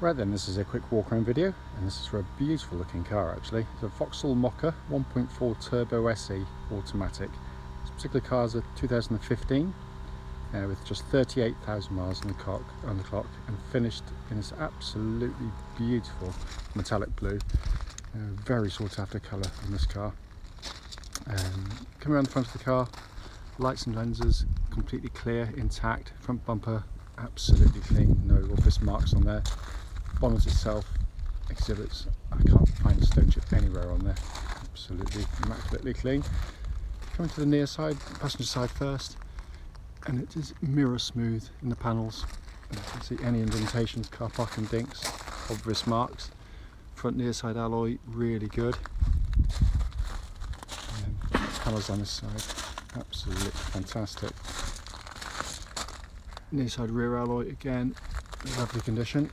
Right then, this is a quick walk around video, and this is for a beautiful looking car actually. It's a Vauxhall Mokka 1.4 Turbo SE automatic. This particular car is a 2015 with just 38,000 miles on the clock and finished in this absolutely beautiful metallic blue. Very sought after colour in this car. Coming around the front of the car, lights and lenses completely clear, intact. Front bumper absolutely clean, no obvious marks on there. Bonnet itself exhibits, I can't find a stone chip anywhere on there, absolutely immaculately clean. Coming to the near side, passenger side first, and it is mirror smooth in the panels. You can see any indentations, car parking dinks, obvious marks. Front near side alloy really good. Panels on this side, absolutely fantastic. Near side rear alloy again, lovely condition.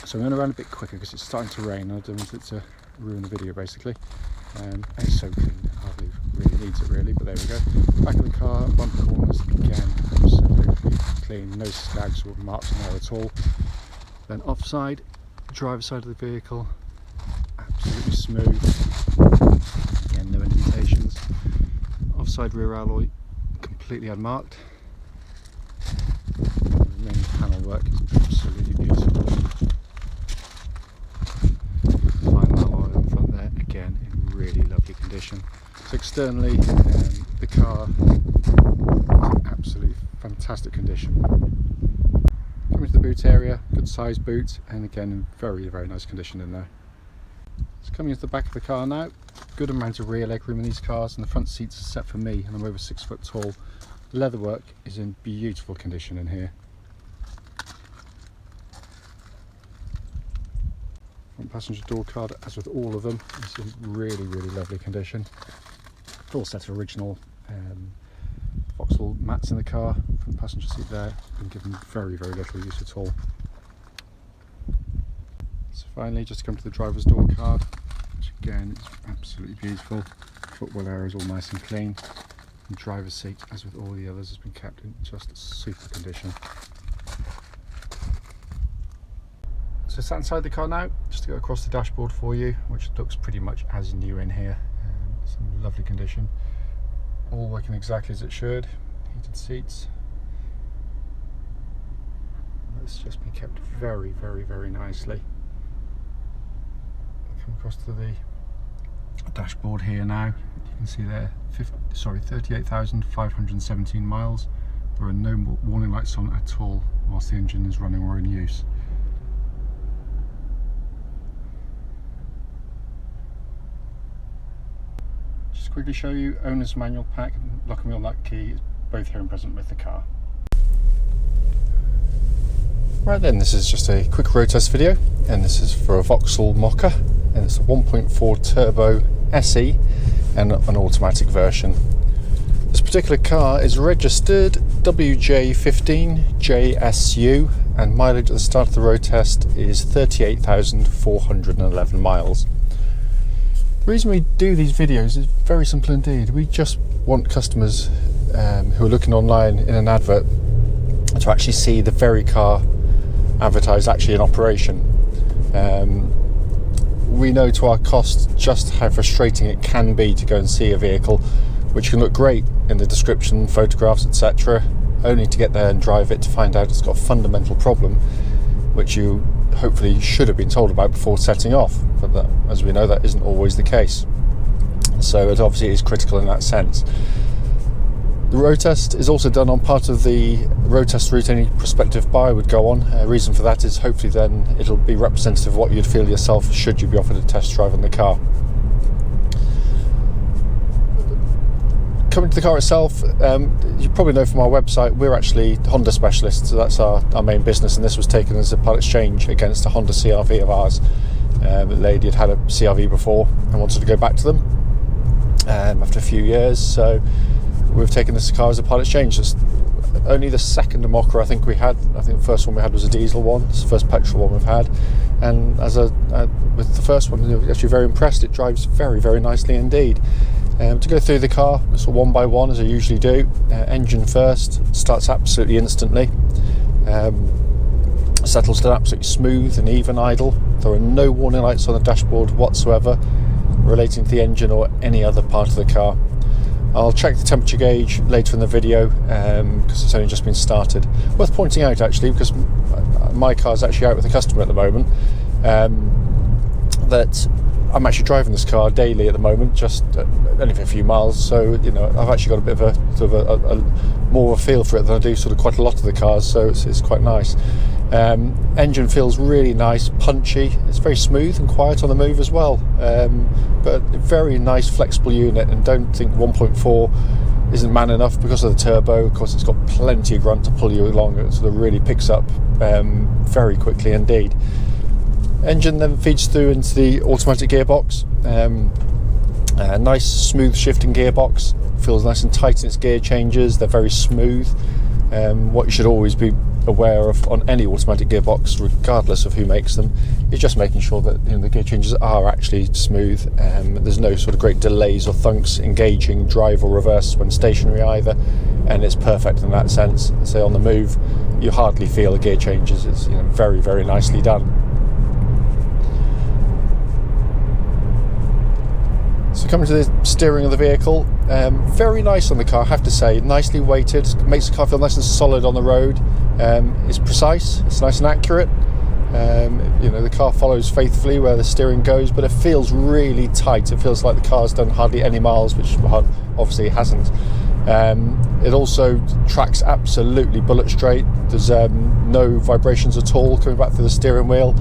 So I'm going to run a bit quicker because it's starting to rain. I don't want it to ruin the video basically. And it's so clean, hardly really needs it really, but there we go. Back of the car, bumper corners, again, absolutely clean, no snags or marks on there at all. Then offside, driver's side of the vehicle, absolutely smooth. Again, no indentations. Offside rear alloy, completely unmarked. The remaining panel work is absolutely beautiful. Really lovely condition. So externally, the car is in absolutely fantastic condition. Coming to the boot area, good size boot, and again in very nice condition in there. So coming into the back of the car now, good amount of rear leg room in these cars, and the front seats are set for me, and I'm over 6 foot tall. The leatherwork is in beautiful condition in here. Front passenger door card, as with all of them, is in really lovely condition. Full set of original Vauxhall mats in the car. Front passenger seat there, been given very little use at all. So finally, just to come to the driver's door card, which again is absolutely beautiful. Footwell area is all nice and clean. And driver's seat, as with all the others, has been kept in just super condition. So sat inside the car now, just to go across the dashboard for you, which looks pretty much as new in here. It's in lovely condition, all working exactly as it should. Heated seats. It's just been kept very nicely. Come across to the dashboard here now. You can see there, 38,517 miles. There are no warning lights on at all whilst the engine is running or in use. Quickly show you owner's manual pack and lock and wheel nut key, both here and present with the car. Right then, this is just a quick road test video, and this is for a Vauxhall Mokka, and it's a 1.4 Turbo SE and an automatic version. This particular car is registered WJ15JSU, and mileage at the start of the road test is 38,411 miles. The reason we do these videos is very simple indeed. We just want customers who are looking online in an advert to actually see the very car advertised actually in operation. We know to our cost just how frustrating it can be to go and see a vehicle which can look great in the description, photographs, etc., only to get there and drive it to find out it's got a fundamental problem which you hopefully should have been told about before setting off, but that, as we know, that isn't always the case. So it obviously is critical in that sense. The road test is also done on part of the road test route any prospective buyer would go on. A reason for that is hopefully then it'll be representative of what you'd feel yourself should you be offered a test drive on the car. Coming to the car itself, you probably know from our website we're actually Honda specialists, so that's our main business, and this was taken as a part exchange against a Honda CR-V of ours. The lady had a CR-V before and wanted to go back to them after a few years, so we've taken this car as a part exchange. It's only the second Mokka I think we had. I think the first one we had was a diesel one. It's the first petrol one we've had, and with the first one, we were actually very impressed. It drives very nicely indeed. To go through the car, sort of one by one as I usually do. Engine first, starts absolutely instantly. Settles down absolutely smooth and even idle. There are no warning lights on the dashboard whatsoever relating to the engine or any other part of the car. I'll check the temperature gauge later in the video because it's only just been started. Worth pointing out actually, because my car is actually out with a customer at the moment, that I'm actually driving this car daily at the moment, just only for a few miles, so I've actually got a bit of a sort of a more of a feel for it than I do sort of quite a lot of the cars, so it's quite nice. Engine feels really nice, punchy. It's very smooth and quiet on the move as well, but a very nice flexible unit, and don't think 1.4 isn't man enough because of the turbo. Of course, it's got plenty of grunt to pull you along. It sort of really picks up very quickly indeed. Engine then feeds through into the automatic gearbox. A nice smooth shifting gearbox. Feels nice and tight in its gear changes. They're very smooth. What you should always be aware of on any automatic gearbox, regardless of who makes them, is just making sure that the gear changes are actually smooth. There's no sort of great delays or thunks engaging drive or reverse when stationary either, and it's perfect in that sense. So on the move, you hardly feel the gear changes. It's very, very nicely done. So coming to the steering of the vehicle, very nice on the car, I have to say. Nicely weighted, makes the car feel nice and solid on the road. It's precise, it's nice and accurate. The car follows faithfully where the steering goes, but it feels really tight. It feels like the car's done hardly any miles, which obviously it hasn't. It also tracks absolutely bullet straight. There's no vibrations at all coming back through the steering wheel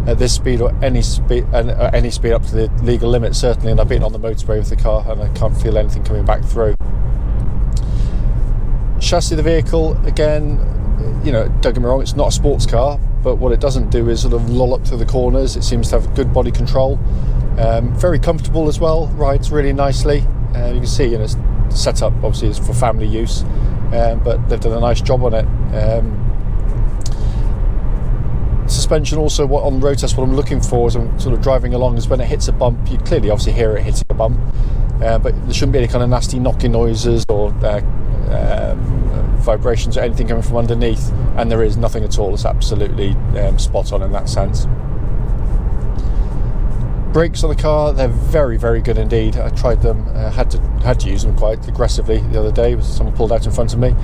at this speed or any speed up to the legal limit, certainly. And I've been on the motorway with the car and I can't feel anything coming back through. Chassis of the vehicle, again, don't get me wrong, it's not a sports car, but what it doesn't do is sort of loll up through the corners. It seems to have good body control. Very comfortable as well, rides really nicely. You can see, set up obviously is for family use, but they've done a nice job on it. Suspension also, on road test, what I'm looking for as I'm sort of driving along is when it hits a bump, you clearly obviously hear it hitting a bump, but there shouldn't be any kind of nasty knocking noises or vibrations or anything coming from underneath, and there is nothing at all. It's absolutely spot on in that sense. Brakes on the car, they're very, very good indeed. I tried them, had to use them quite aggressively the other day. Someone pulled out in front of me,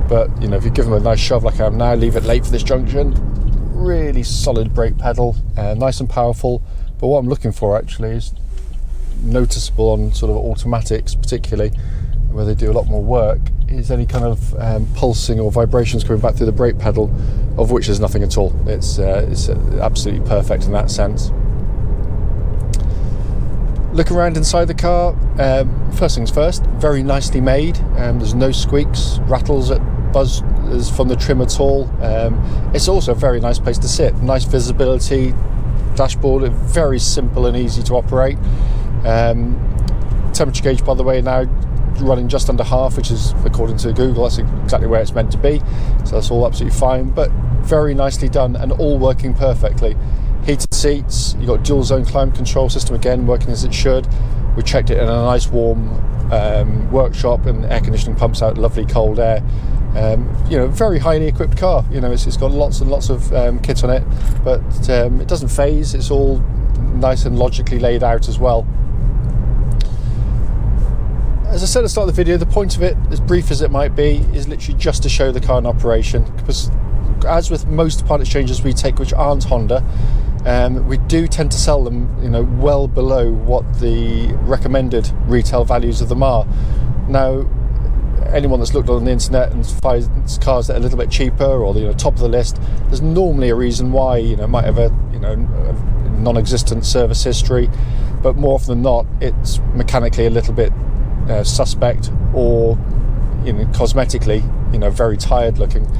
but if you give them a nice shove like I am now, leave it late for this junction, really solid brake pedal, nice and powerful. But what I'm looking for actually is noticeable on sort of automatics, particularly where they do a lot more work, is any kind of pulsing or vibrations coming back through the brake pedal, of which there's nothing at all. It's absolutely perfect in that sense. Looking around inside the car, first things first, very nicely made. There's no squeaks, rattles, buzz from the trim at all. It's also a very nice place to sit. Nice visibility, dashboard, very simple and easy to operate. Temperature gauge, by the way, now running just under half, which is, according to Google, that's exactly where it's meant to be. So that's all absolutely fine, but very nicely done and all working perfectly. Heated seats, you've got dual zone climate control system, again working as it should. We checked it in a nice warm workshop, and air conditioning pumps out lovely cold air. Very highly equipped car. It's got lots and lots of kit on it, but it doesn't phase. It's all nice and logically laid out as well. As I said at the start of the video, the point of it, as brief as it might be, is literally just to show the car in operation, because as with most part exchanges we take which aren't Honda, we do tend to sell them well below what the recommended retail values of them are. Now, anyone that's looked on the internet and finds cars that are a little bit cheaper or top of the list, there's normally a reason why. It might have a non-existent service history, but more often than not it's mechanically a little bit suspect, or cosmetically very tired looking.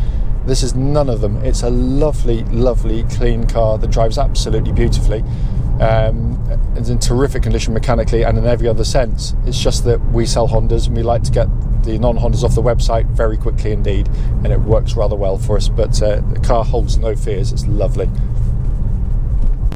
This is none of them. It's a lovely, lovely clean car that drives absolutely beautifully. It's in terrific condition mechanically and in every other sense. It's just that we sell Hondas and we like to get the non-Hondas off the website very quickly indeed, and it works rather well for us. But the car holds no fears. It's lovely.